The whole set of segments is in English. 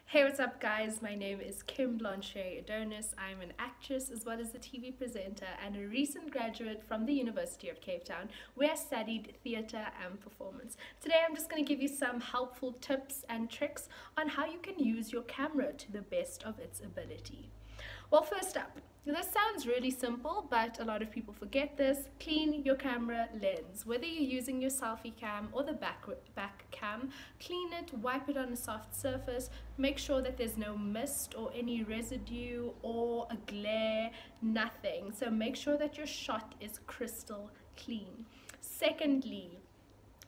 Hey, what's up, guys? My name is Blanche Andonis. I'm an actress as well as a TV presenter and a recent graduate from the University of Cape Town, where I studied theatre and performance. Today, I'm just going to give you some helpful tips and tricks on how you can use your camera to the best of its ability. Well, first up, this sounds really simple, but a lot of people forget this. Clean your camera lens. Whether you're using your selfie cam or the back cam, clean it, wipe it on a soft surface, make sure that there's no mist or any residue or a glare, nothing. So make sure that your shot is crystal clean. Secondly,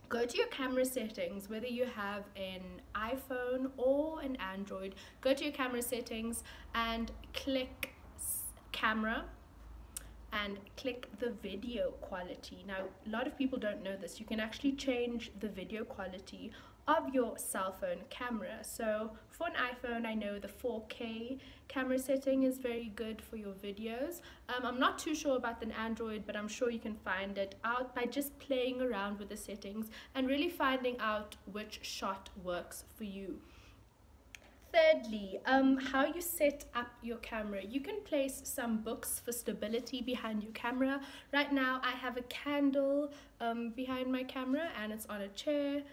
go to your camera settings, whether you have an iPhone or an Android, go to your camera settings and click camera and click the video quality. Now, a lot of people don't know this. You can actually change the video quality of your cell phone camera. So for an iPhone, I know the 4K camera setting is very good for your videos. I'm not too sure about an Android, but I'm sure you can find it out by just playing around with the settings and really finding out which shot works for you. Thirdly, how you set up your camera. You can place some books for stability behind your camera. Right now I have a candle behind my camera and it's on a chair.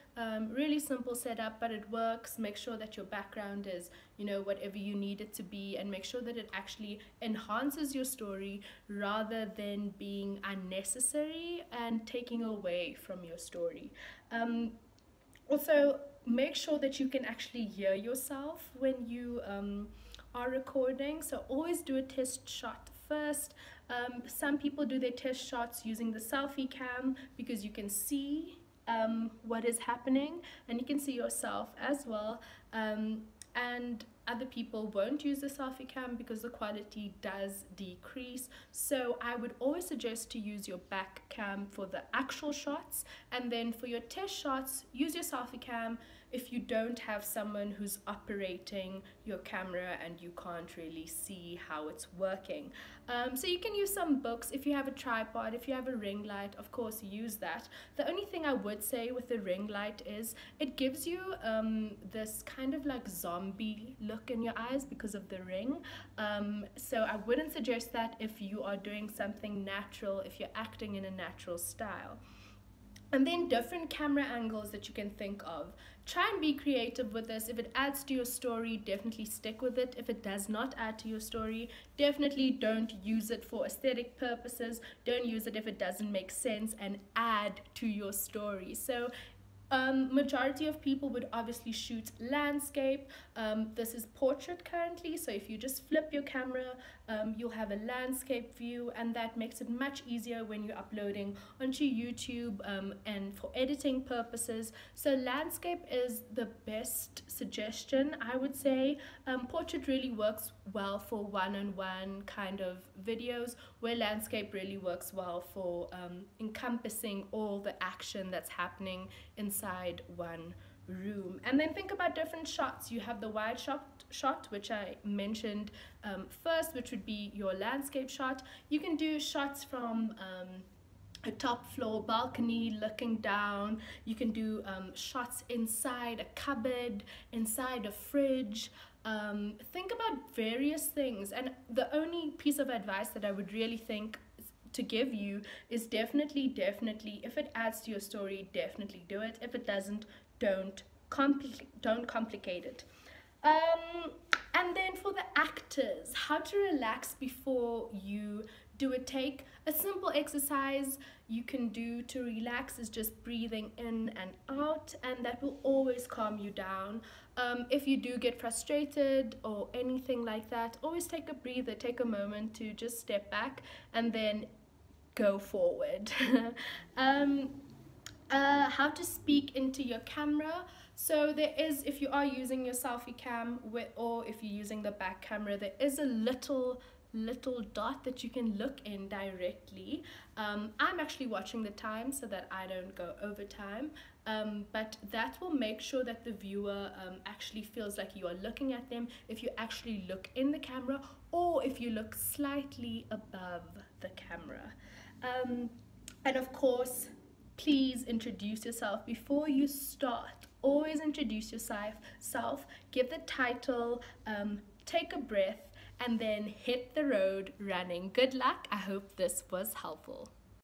Really simple setup, but it works. Make sure that your background is, whatever you need it to be, and make sure that it actually enhances your story rather than being unnecessary and taking away from your story. Also, make sure that you can actually hear yourself when you are recording. So always do a test shot first. Some people do their test shots using the selfie cam because you can see what is happening and you can see yourself as well. And other people won't use the selfie cam because the quality does decrease. So I would always suggest to use your back cam for the actual shots, and then for your test shots, use your selfie cam if you don't have someone who's operating your camera and you can't really see how it's working. So you can use some books. If you have a tripod, if you have a ring light, of course use that. The only thing I would say with the ring light is it gives you this kind of like zombie look in your eyes because of the ring. So I wouldn't suggest that if you are doing something natural, if you're acting in a natural style. And then different camera angles that you can think of. Try and be creative with this. If it adds to your story, definitely stick with it. If it does not add to your story, definitely don't use it for aesthetic purposes. Don't use it if it doesn't make sense and add to your story. So majority of people would obviously shoot landscape. This is portrait currently, so if you just flip your camera, you'll have a landscape view, and that makes it much easier when you're uploading onto YouTube and for editing purposes. So landscape is the best suggestion, I would say. Portrait really works well for one-on-one kind of videos, where landscape really works well for encompassing all the action that's happening inside one room. And then think about different shots. You have the wide shot, which I mentioned first, which would be your landscape shot. You can do shots from a top floor balcony looking down. You can do shots inside a cupboard, inside a fridge. Think about various things, and the only piece of advice that I would really think to give you is definitely, if it adds to your story, definitely do it. If it doesn't, don't complicate it. And then for the actors, how to relax before you do a take. A simple exercise you can do to relax is just breathing in and out, and that will always calm you down. If you do get frustrated or anything like that, always take a breather, take a moment to just step back and then go forward. How to speak into your camera. So there is, if you are using your selfie cam or if you're using the back camera, there is a little dot that you can look in directly. I'm actually watching the time so that I don't go over time, but that will make sure that the viewer actually feels like you are looking at them if you actually look in the camera or if you look slightly above the camera. And of course, please introduce yourself before you start always introduce yourself, give the title, take a breath, and then hit the road running. Good luck. I hope this was helpful.